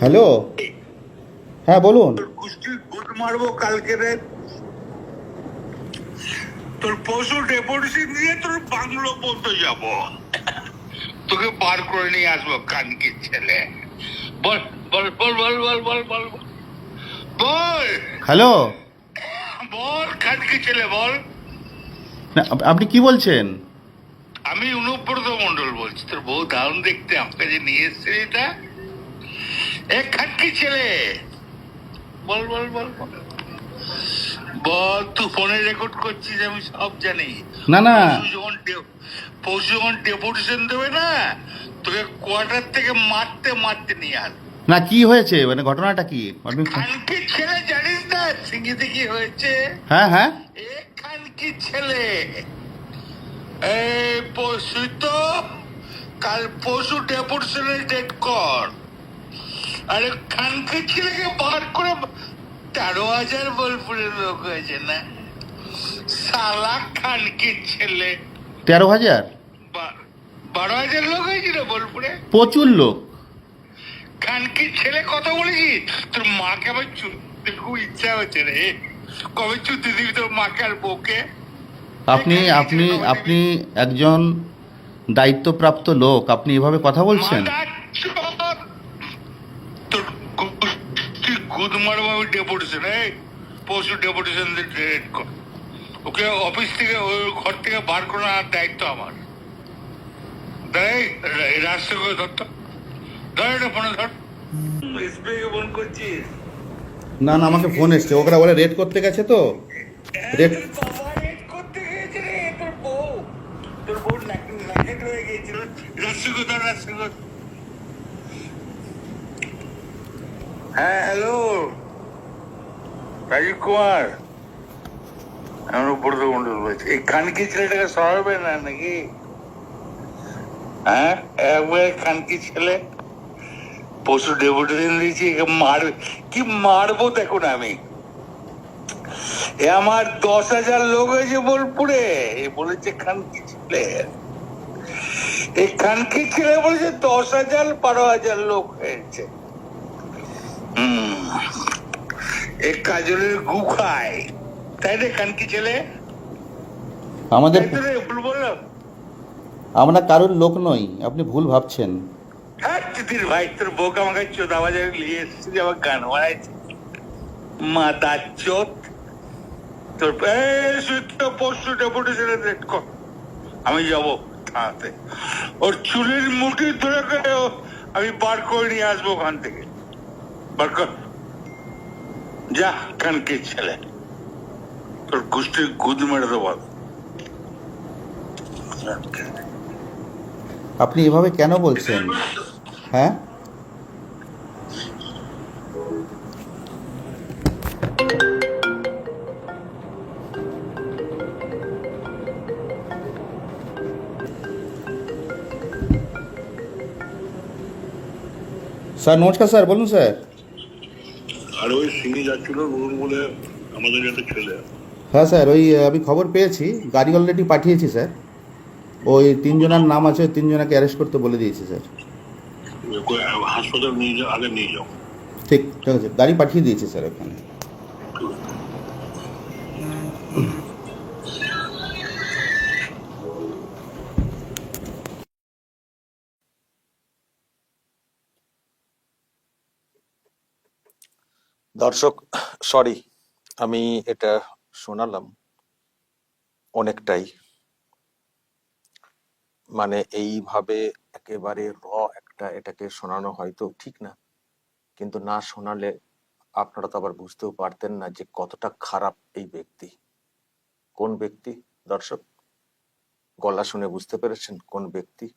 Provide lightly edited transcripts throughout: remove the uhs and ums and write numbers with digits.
Hello. হ্যাঁ বলুন। তোর কুস্তির গুদ মারবো কালকে রে। তোর পশু ডেপুটেশন দিয়ে তোর বাংলো পর্যন্ত যাব, তোকে বার করে নিয়ে আসবো কানকির ছেলে। বল বল বল বল বল বল বল বল হ্যালো। বল কানকির ছেলে বল। না, আপনি কি বলছেন? আমি অনুব্রত মন্ডল বলছি, তোর বউ দারুণ দেখতে, আমাকে যে নিয়ে এসছে এটা। এ খানকির ছেলে বল বল বল বল বল। তুই ফোনে রেকর্ড করছিস, আমি সব জানি। না না পরশু যখন ডেপুটেশন দেবে না, তোকে কোয়ার্টার থেকে মারতে মারতে নিয়ে আস। না, কি হয়েছে মানে ঘটনাটা কি আপনি? খানকির ছেলে জানিস না সিঙ্গিতে কি হয়েছে? হ্যাঁ হ্যাঁ। এ খানকির ছেলে এই পরশু তো, কাল পরশু ডেপুটেশনের ডেট কর। আরে খানকির ছেলেকে বার করে 13,000 বোলপুরের লোক হয়েছে না সালা খানকির ছেলে। 13,000? 12,000 লোক হয়েছিল বোলপুরে। প্রচুর লোক। খানকির ছেলে কথা বলেছি, তোর মাকে আমার চুদতে খুব ইচ্ছা হচ্ছে রে। কবে চুদি দিবি তোর মাকে আর বউকে? আপনি আপনি আপনি একজন দায়িত্বপ্রাপ্ত লোক, আপনি এভাবে কথা বলছেন? তোর গুদ মারবো আমি ডেপুটেশন। এই পরশু ডেপুটেশন রেড কর, ওকে অফিস থেকে ওই ঘর থেকে বার করার দায়িত্ব আমার। রাস্তা করে ধরতো, ধর এটা ফোনে ধর। এসবিআই ফোন করছিস? না না, আমাকে ফোন এসছে, ওরা বলে রেড করতে গেছে তো। রেড? বাবা রেড করতে গিয়েছে রে, তোর বউ, তোর বউ নাকেট হয়ে গিয়েছিল। রাস্তা করে ধর, রাস্তা কর। হ্যাঁ হ্যালো, রাজীব কুমার। আমার উপরে তো মন্ডল বলছি। এই খানকি ছেলেটাকে সরাবে না নাকি? হ্যাঁ, একবার খানকি ছেলে পশু ডেপুটেশন দিয়েছি, একে মারবে। কি মারবো দেখুন আমি। এ আমার 10,000 লোক হয়েছে বোলপুরে, এ বলেছে খানকি ছেলে। এই খানকি ছেলে বলেছে 10,000 12,000 লোক হয়েছে। এ কাজলের গু খায়, তাই রে খানকি ছেলে? আমাদের তাই তো রে, ভুল বললাম? আমরা কারোর লোক নই, আপনি ভুল ভাবছেন। হ্যাঁ তিতির ভাই, তোর বউকে আমাকে চোদা বাজারে নিয়ে এসেছে যে আমার গান বানাইছে মাতা চোদ। তোর পরশু ডেপুটেশনের রেট কর, আমি যাবো থানাতে। ওর চুলের মুঠি ধরে করে আমি বার করে নিয়ে আসবো ওখান থেকে। বার কর, যা কানকে ছেলে, তোর গোষ্ঠীর গুদ মেরে দেবো। আপনি এভাবে কেন বলছেন? হ্যাঁ, স্যার নমস্কার। স্যার বলুন স্যার। আর ওই সিঙ্গি যাচ্ছিল নুরুল বলে আমাদের একটা ছেলে। হ্যাঁ স্যার, ওই আমি খবর পেয়েছি, গাড়ি অলরেডি পাঠিয়েছি স্যার। ওই তিনজনের নাম আছে, ওই তিনজনকে অ্যারেস্ট করতে বলে দিয়েছি স্যার। হাসপাতাল নিয়ে যাও, আগে নিয়ে যাও। ঠিক ঠিক আছে, গাড়ি পাঠিয়ে দিয়েছি স্যার ওখানে। দর্শক, সরি, আমি এটা শোনালাম অনেকটাই, মানে এইভাবে একেবারে এটাকে শোনানো হয়তো ঠিক না, কিন্তু না শোনালে আপনারা তো আবার বুঝতেও পারতেন না যে কতটা খারাপ এই ব্যক্তি। কোন ব্যক্তি দর্শক? গলা শুনে বুঝতে পেরেছেন কোন ব্যক্তি?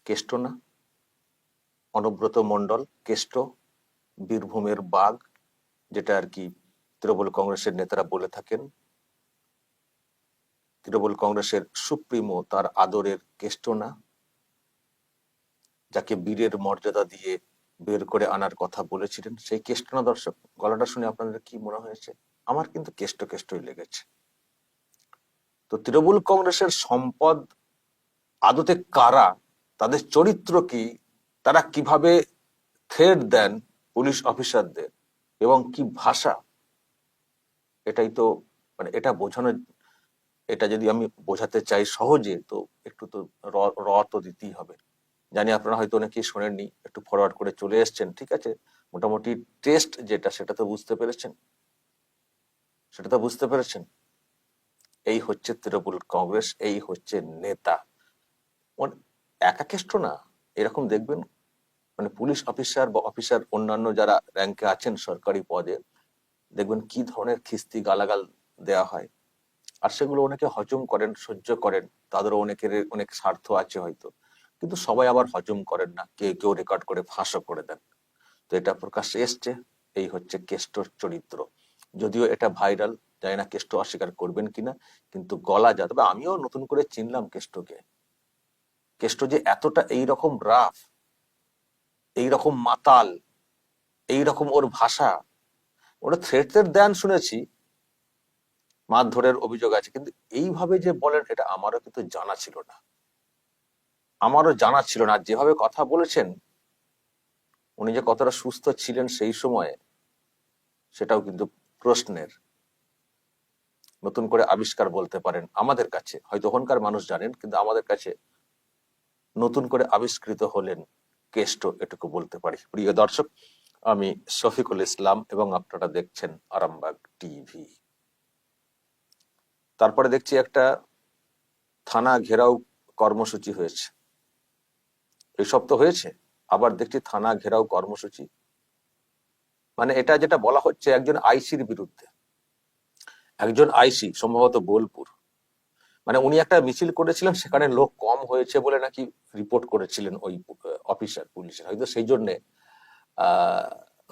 কেষ্ট না? অনুব্রত মণ্ডল কেষ্ট, বীরভূমের বাঘ, যেটা আর কি তৃণমূল কংগ্রেসের নেতারা বলে থাকেন। তৃণমূল কংগ্রেসের সুপ্রিমো, তার আদরের কেষ্ট না, যাকে বীরের মর্যাদা দিয়ে বের করে আনার কথা বলেছিলেন, সেই কেষ্ট না দর্শক? গলাটা শুনে আপনাদের কি মনে হয়েছে? আমার কিন্তু কেষ্ট কেষ্টই লেগেছে। তো তৃণমূল কংগ্রেসের সম্পদ আদতে কারা, তাদের চরিত্র কি, তারা কিভাবে থ্রেট দেন পুলিশ অফিসারদের এবং কি ভাষা, এটাই তো মানে এটা বোঝানো, এটা যদি আমি বোঝাতে চাই সহজে তো একটু তো র র তো দিতেই হবে। জানি আপনারা হয়তো অনেকেই শোনেননি, একটু ফরওয়ার্ড করে চলে এসেছেন, ঠিক আছে। মোটামুটি টেস্ট যেটা সেটা তো বুঝতে পেরেছেন, সেটা তো বুঝতে পেরেছেন। এই হচ্ছে তৃণমূল কংগ্রেস, এই হচ্ছে নেতা। একা কেষ্ট না, এরকম দেখবেন মানে পুলিশ অফিসার বা অফিসার অন্যান্য যারা র্যাঙ্কে আছেন সরকারি পদে, দেখবেন কি ধরনের খিস্তি গালাগাল দেয়া হয়। আর সেগুলো অনেকে হজম করেন, সহ্য করেন, তাদেরও অনেকের অনেক স্বার্থ আছে হয়তো, কিন্তু সবাই আবার হজম করেন না, কেউ কেউ রেকর্ড করে ফাঁসও করে দেন। তো এটা প্রকাশ্যে এসছে, এই হচ্ছে কেষ্টর চরিত্র। যদিও এটা ভাইরাল, জানি না কেষ্ট অস্বীকার করবেন কিনা, কিন্তু গলা যা, তবে আমিও নতুন করে চিনলাম কেষ্টকে। কেষ্ট যে এতটা এইরকম রাফ, এইরকম মাতাল, এইরকম ওর ভাষা, ওরা থ্রেটের দেন শুনেছি, মারধরের অভিযোগ আছে, কিন্তু এইভাবে যে বলেন এটা আমারও কিন্তু জানা ছিল না, আমারও জানা ছিল না। আর যেভাবে কথা বলেছেন, উনি যে কতটা সুস্থ ছিলেন সেই সময়ে, সেটাও কিন্তু প্রশ্নের। নতুন করে আবিষ্কার বলতে পারেন আমাদের কাছে, হয়তো ওখানকার মানুষ জানেন, কিন্তু আমাদের কাছে নতুন করে আবিষ্কৃত হলেন কেষ্ট, এটুকু বলতে পারি। প্রিয় দর্শক, আমি শফিকুল ইসলাম এবং আপনারা দেখছেন আরামবাগ টিভি। তারপরে দেখছি একটা থানা ঘেরাও কর্মসূচি হয়েছে, এসব তো হয়েছে, আবার দেখছি থানা ঘেরাও কর্মসূচি। মানে এটা যেটা বলা হচ্ছে একজন আইসির বিরুদ্ধে, একজন আইসি সম্ভবত বোলপুর, মানে উনি একটা মিছিল করেছিলেন, সেখানে লোক কম হয়েছে বলে নাকি রিপোর্ট করেছিলেন ওই অফিসার পুলিশের, হয়তো সেই জন্যে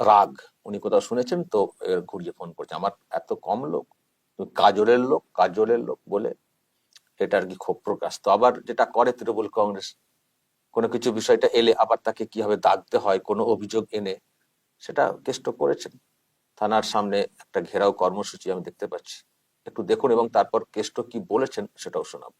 রাগ, উনি কোথাও শুনেছেন তো ঘুরিয়ে ফোন করছে, আমার এত কম লোক, কাজলের লোক বলে এটা আর কি ক্ষোভ প্রকাশ। তো আবার যেটা করে তৃণমূল কংগ্রেস, কোনো কিছু বিষয়টা এলে আবার তাকে কিভাবে দাগতে হয় কোনো অভিযোগ এনে, সেটা কেষ্ট করেছেন। থানার সামনে একটা ঘেরাও কর্মসূচি আমি দেখতে পাচ্ছি, একটু দেখুন এবং তারপর কেষ্ট কি বলেছেন সেটাও শোনাব।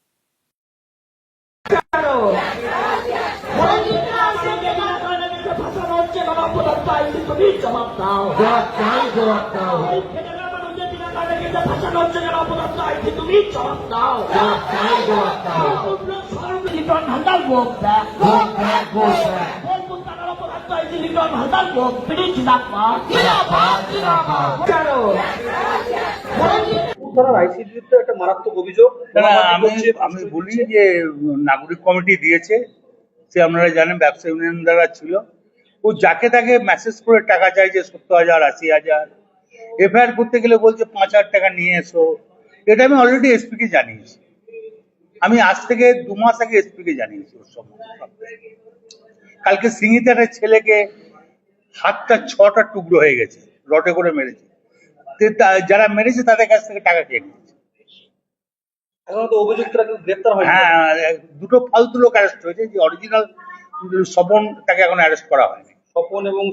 আইসিডির তো একটা মারাত্মক অভিযোগ। আমি বলি যে নাগরিক কমিটি দিয়েছে, সে আপনারা জানেন ব্যবসা ইউনিয়ন দ্বারা ছিল, ও যাকে তাকে মেসেজ করে টাকা চাইছে 70,000 80,000, এফআইআর করতে গেলে বলছে 5,000 টাকা নিয়ে এসো। এটা আমি অলরেডি এসপি কে জানিয়েছি, আমি আজ থেকে 2 মাস আগে এসপি কে জানিয়েছি ওর সম্বন্ধে। কালকে সিঙ্গিতে একটা ছেলেকে হাতটা 6টা টুকরো হয়ে গেছে, রটে করে মেরেছে, যারা মেরেছে তাদের কাছ থেকে টাকা খেয়ে নিয়েছে। এখন তো অভিযুক্তরা কেউ গ্রেপ্তার হয়নি। হ্যাঁ, 2টো ফালতু লোক অ্যারেস্ট হয়েছে, যে অরিজিনাল স্বপন তাকে এখন অ্যারেস্ট করা হয়নি। স্বপন এবং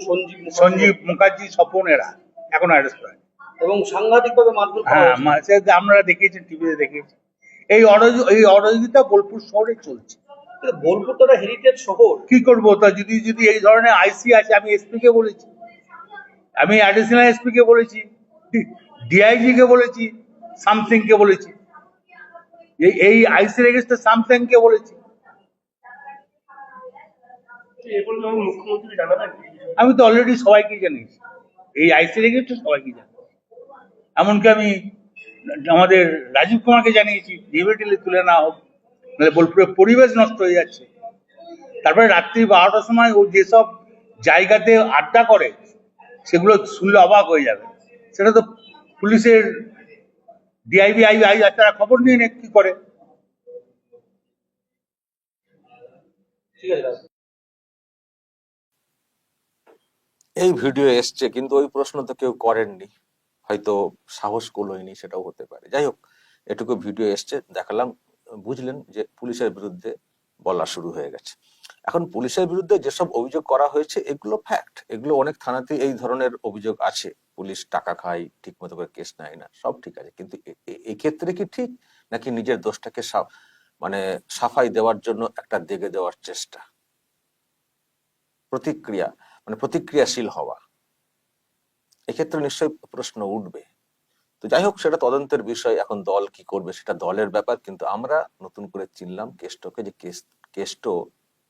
সঞ্জীব মুখার্জি, স্বপন এরা এখন অ্যারেস্ট হয়নি। এবং সাংঘাতিকভাবে মারধর করা হ্যাঁ, হয়েছে। আপনারা দেখিয়েছেন, টিভিতে দেখিয়েছেন। এই অরাজকতা বোলপুর শহরে চলছে। কিন্তু বোলপুর তো একটা হেরিটেজ শহর। কি করবো তা, যদি এই ধরনের আইসি আছে, আমি এসপি কে বলেছি, আমি অ্যাডিশনাল এসপি কে বলেছি, ডিআইজি কে বলেছি, সামথিং কে বলেছি, এই আইসি রেজিস্টার সামথিং কে বলেছি। আমি তো অলরেডি সবাইকে জানিয়েছি, এই আইসি রেজিস্টার সবাইকে জানি, এমনকি আমি আমাদের রাজীব কুমারকে জানিয়েছি, ডিবিটিলে তুলে না হোক, নাহলে বোলপুরের পরিবেশ নষ্ট হয়ে যাচ্ছে। তারপরে রাত্রি 12টার সময় ও যেসব জায়গাতে আড্ডা করে, সেগুলো শুনলে অবাক হয়ে যাবে। সেটা তো পুলিশের ডিআইবি আই তারা খবর নিয়ে নে কি করে। ঠিক আছে, এই ভিডিও এসছে, কিন্তু ওই প্রশ্ন তো কেউ করেননি, হয়তো সাহস কুলোয়নি, সেটাও হতে পারে। যাই হোক, এটুকু ভিডিও এসছে, দেখালাম, বুঝলেন যে পুলিশের বিরুদ্ধে বলা শুরু হয়ে গেছে। এখন পুলিশের বিরুদ্ধে যেসব অভিযোগ করা হয়েছে এগুলো ফ্যাক্ট, এগুলো অনেক থানাতে এই ধরনের অভিযোগ আছে, পুলিশ টাকা খায়, ঠিক মতো করে কেস নেয় না, সব ঠিক আছে, কিন্তু এই ক্ষেত্রে কি ঠিক, নাকি নিজের দোষটাকে মানে সাফাই দেওয়ার জন্য একটা দেগে দেওয়ার চেষ্টা? প্রতিক্রিয়াশীল হওয়া, এক্ষেত্রে নিশ্চয়ই প্রশ্ন উঠবে। তো যাই হোক, সেটা তদন্তের বিষয়। এখন দল কি করবে সেটা দলের ব্যাপার, কিন্তু আমরা নতুন করে চিনলাম কেষ্টকে, যে কেষ্ট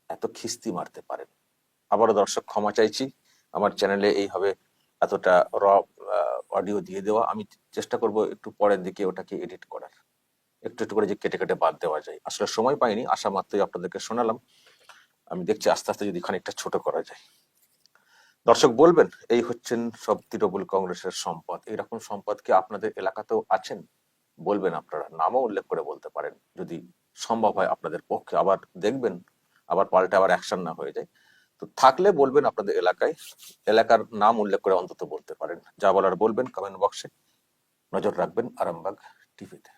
এত খিস্তি মারতে পারেন। আবারও দর্শক ক্ষমা চাইছি, আমার চ্যানেলে এইভাবে এতটা র অডিও দিয়ে দেওয়া। আমি চেষ্টা করব একটু পরের দিকে ওটাকে এডিট করার, একটু একটু করে যে কেটে কেটে বাদ দেওয়া যায়। আসলে সময় পাইনি, আশা মাত্রই আপনাদেরকে শোনালাম। আমি দেখছি আস্তে আস্তে যদি খানিকটা ছোট করা যায়। দর্শক বলবেন, এই হচ্ছেন সব তৃণমূল কংগ্রেসের সম্পদ। এইরকম সম্পদ কি আপনাদের এলাকাতেও আছেন? বলবেন, আপনারা নামও উল্লেখ করে বলতে পারেন যদি সম্ভব হয় আপনাদের পক্ষে। আবার দেখবেন আবার পাল্টা আবার অ্যাকশন না হয়ে যায়। তো থাকলে বলবেন আপনাদের এলাকার নাম উল্লেখ করে অন্তত বলতে পারেন। যা বলার বলবেন কমেন্ট বক্সে। নজর রাখবেন আরামবাগ টিভিতে।